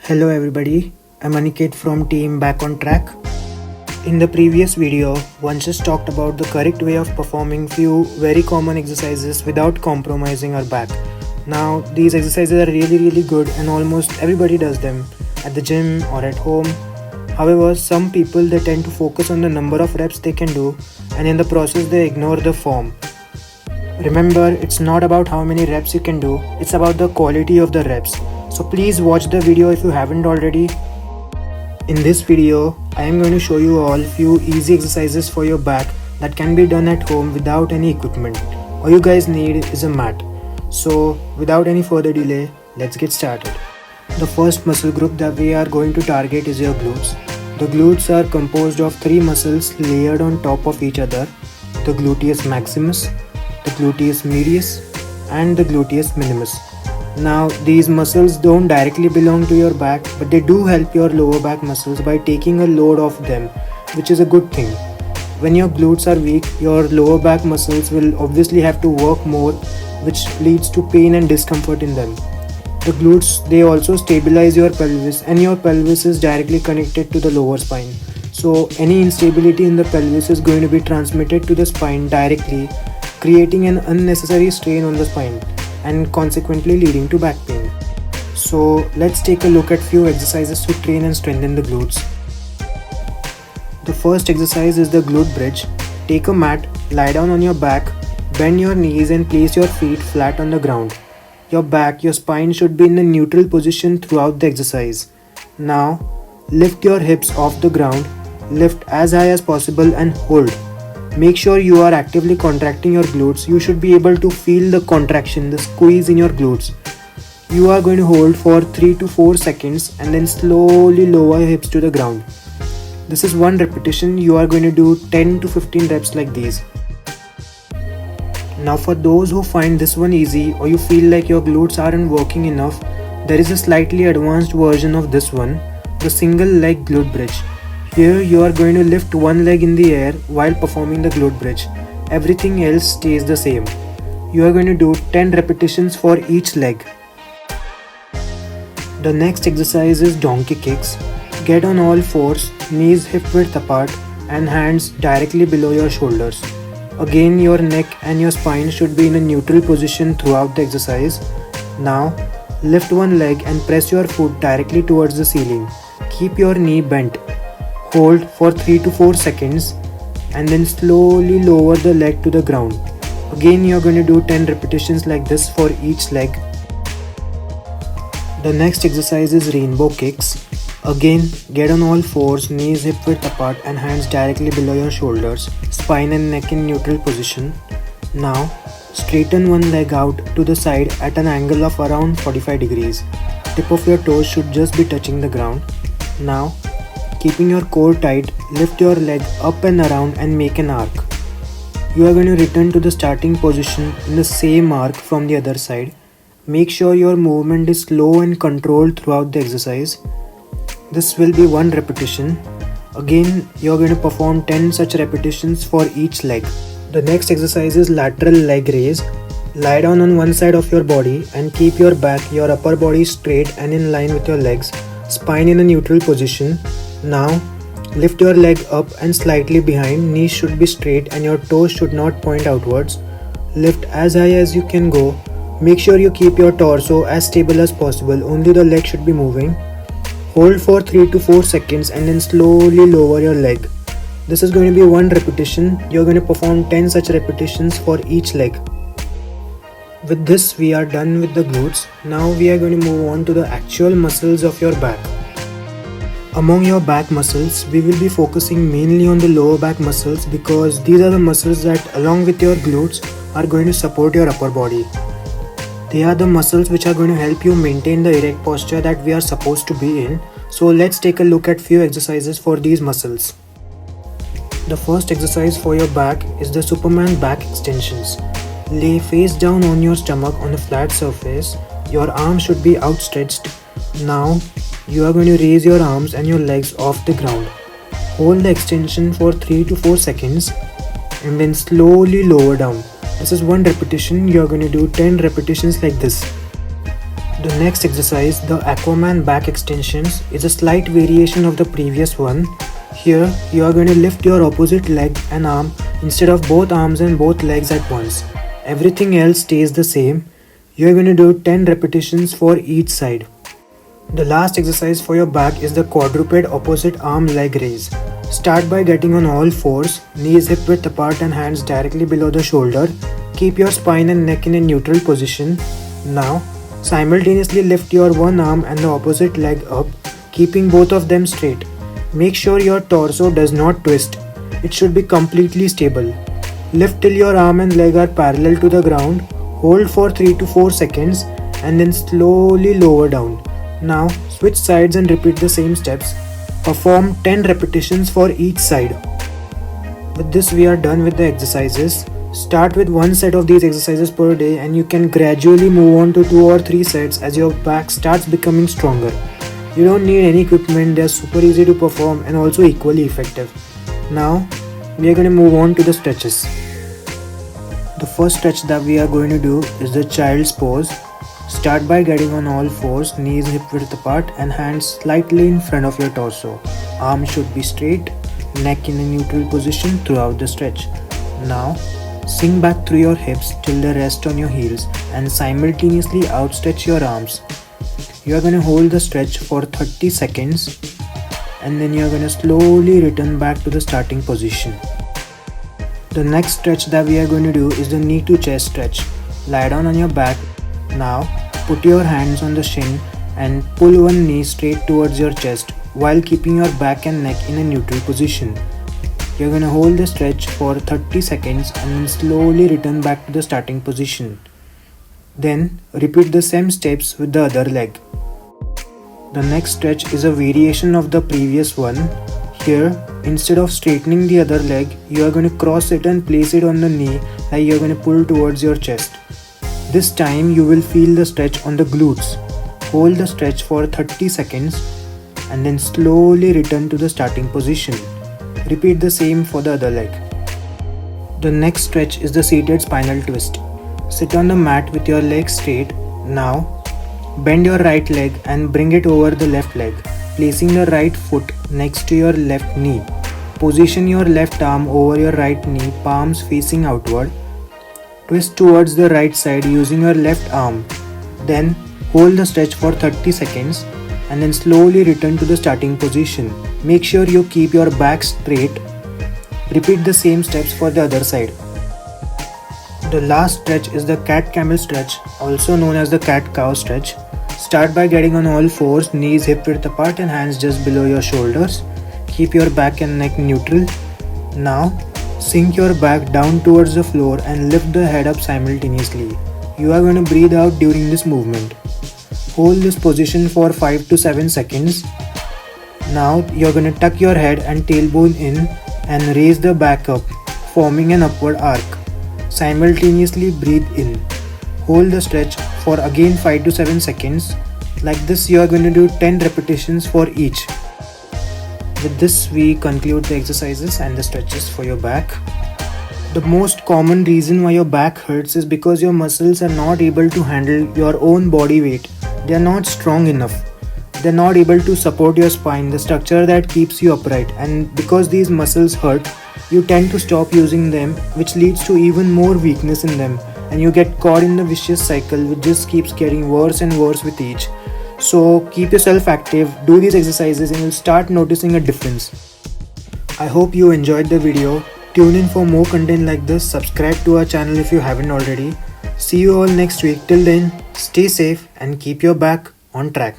Hello everybody, I'm Aniket from team Back on Track. In the previous video, one just talked about the correct way of performing few very common exercises without compromising our back. Now these exercises are really good and almost everybody does them at the gym or at home. However, some people they tend to focus on the number of reps they can do and in the process they ignore the form. Remember, it's not about how many reps you can do, it's about the quality of the reps. So please watch the video if you haven't already. In this video, I am going to show you all few easy exercises for your back that can be done at home without any equipment. All you guys need is a mat. So without any further delay, let's get started. The first muscle group that we are going to target is your glutes. The glutes are composed of three muscles layered on top of each other: the gluteus maximus, the gluteus medius, and the gluteus minimus. Now these muscles don't directly belong to your back, but they do help your lower back muscles by taking a load off them, which is a good thing. When your glutes are weak, your lower back muscles will obviously have to work more, which leads to pain and discomfort in them. The glutes, they also stabilize your pelvis, and your pelvis is directly connected to the lower spine. So any instability in the pelvis is going to be transmitted to the spine directly, creating an unnecessary strain on the spine and consequently leading to back pain. So let's take a look at few exercises to train and strengthen the glutes. The first exercise is the glute bridge. Take a mat, lie down on your back, bend your knees and place your feet flat on the ground. Your back, your spine should be in a neutral position throughout the exercise. Now lift your hips off the ground, lift as high as possible and hold. Make sure you are actively contracting your glutes. You should be able to feel the contraction, the squeeze in your glutes. You are going to hold for 3 to 4 seconds and then slowly lower your hips to the ground. This is one repetition. You are going to do 10 to 15 reps like these. Now for those who find this one easy or you feel like your glutes aren't working enough, there is a slightly advanced version of this one, the single leg glute bridge. Here you are going to lift one leg in the air while performing the glute bridge. Everything else stays the same. You are going to do 10 repetitions for each leg. The next exercise is donkey kicks. Get on all fours, knees hip width apart and hands directly below your shoulders. Again, your neck and your spine should be in a neutral position throughout the exercise. Now lift one leg and press your foot directly towards the ceiling. Keep your knee bent. Hold for 3 to 4 seconds and then slowly lower the leg to the ground. Again, you are going to do 10 repetitions like this for each leg. The next exercise is rainbow kicks. Again, get on all fours, knees hip width apart and hands directly below your shoulders, spine and neck in neutral position. Now, straighten one leg out to the side at an angle of around 45 degrees. Tip of your toes should just be touching the ground. Now, keeping your core tight, lift your leg up and around and make an arc. You are going to return to the starting position in the same arc from the other side. Make sure your movement is slow and controlled throughout the exercise. This will be one repetition. Again, you are going to perform 10 such repetitions for each leg. The next exercise is lateral leg raise. Lie down on one side of your body and keep your back, your upper body straight and in line with your legs, spine in a neutral position. Now, lift your leg up and slightly behind, knees should be straight and your toes should not point outwards. Lift as high as you can go. Make sure you keep your torso as stable as possible, only the leg should be moving. Hold for 3 to 4 seconds and then slowly lower your leg. This is going to be one repetition. You are going to perform 10 such repetitions for each leg. With this, we are done with the glutes. Now we are going to move on to the actual muscles of your back. Among your back muscles, we will be focusing mainly on the lower back muscles because these are the muscles that along with your glutes are going to support your upper body. They are the muscles which are going to help you maintain the erect posture that we are supposed to be in. So let's take a look at few exercises for these muscles. The first exercise for your back is the Superman back extensions. Lay face down on your stomach on a flat surface. Your arms should be outstretched. Now, you are going to raise your arms and your legs off the ground. Hold the extension for 3 to 4 seconds and then slowly lower down. This is one repetition. You are going to do 10 repetitions like this. The next exercise, the Aquaman back extensions, is a slight variation of the previous one. Here, you are going to lift your opposite leg and arm instead of both arms and both legs at once. Everything else stays the same. You are going to do 10 repetitions for each side. The last exercise for your back is the quadruped opposite arm leg raise. Start by getting on all fours, knees hip width apart and hands directly below the shoulder. Keep your spine and neck in a neutral position. Now, simultaneously lift your one arm and the opposite leg up, keeping both of them straight. Make sure your torso does not twist. It should be completely stable. Lift till your arm and leg are parallel to the ground. Hold for 3 to 4 seconds and then slowly lower down. Now, switch sides and repeat the same steps. Perform 10 repetitions for each side. With this, we are done with the exercises. Start with one set of these exercises per day and you can gradually move on to 2 or 3 sets as your back starts becoming stronger. You don't need any equipment, they are super easy to perform and also equally effective. Now, we are going to move on to the stretches. The first stretch that we are going to do is the child's pose. Start by getting on all fours, knees hip width apart and hands slightly in front of your torso. Arms should be straight, neck in a neutral position throughout the stretch. Now, sink back through your hips till they rest on your heels and simultaneously outstretch your arms. You are going to hold the stretch for 30 seconds and then you are going to slowly return back to the starting position. The next stretch that we are going to do is the knee to chest stretch. Lie down on your back. Now, put your hands on the shin and pull one knee straight towards your chest while keeping your back and neck in a neutral position. You're going to hold the stretch for 30 seconds and then slowly return back to the starting position. Then, repeat the same steps with the other leg. The next stretch is a variation of the previous one. Here, instead of straightening the other leg, you are going to cross it and place it on the knee like you are going to pull towards your chest. This time you will feel the stretch on the glutes. Hold the stretch for 30 seconds and then slowly return to the starting position. Repeat the same for the other leg. The next stretch is the seated spinal twist. Sit on the mat with your legs straight. Now, bend your right leg and bring it over the left leg, placing the right foot next to your left knee. Position your left arm over your right knee, palms facing outward. Twist towards the right side using your left arm. Then, hold the stretch for 30 seconds and then slowly return to the starting position. Make sure you keep your back straight. Repeat the same steps for the other side. The last stretch is the cat-camel stretch, also known as the cat-cow stretch. Start by getting on all fours, knees hip width apart and hands just below your shoulders. Keep your back and neck neutral. Now, sink your back down towards the floor and lift the head up simultaneously. You are going to breathe out during this movement. Hold this position for 5 to 7 seconds. Now, you are going to tuck your head and tailbone in and raise the back up, forming an upward arc. Simultaneously breathe in. Hold the stretch for again 5 to 7 seconds. Like this, you are going to do 10 repetitions for each. With this, we conclude the exercises and the stretches for your back. The most common reason why your back hurts is because your muscles are not able to handle your own body weight. They are not strong enough. They are not able to support your spine, the structure that keeps you upright, and because these muscles hurt, you tend to stop using them, which leads to even more weakness in them, and you get caught in the vicious cycle which just keeps getting worse and worse with each. So keep yourself active, do these exercises and you'll start noticing a difference. I hope you enjoyed the video. Tune in for more content like this. Subscribe to our channel if you haven't already. See you all next week. Till then, stay safe and keep your back on track.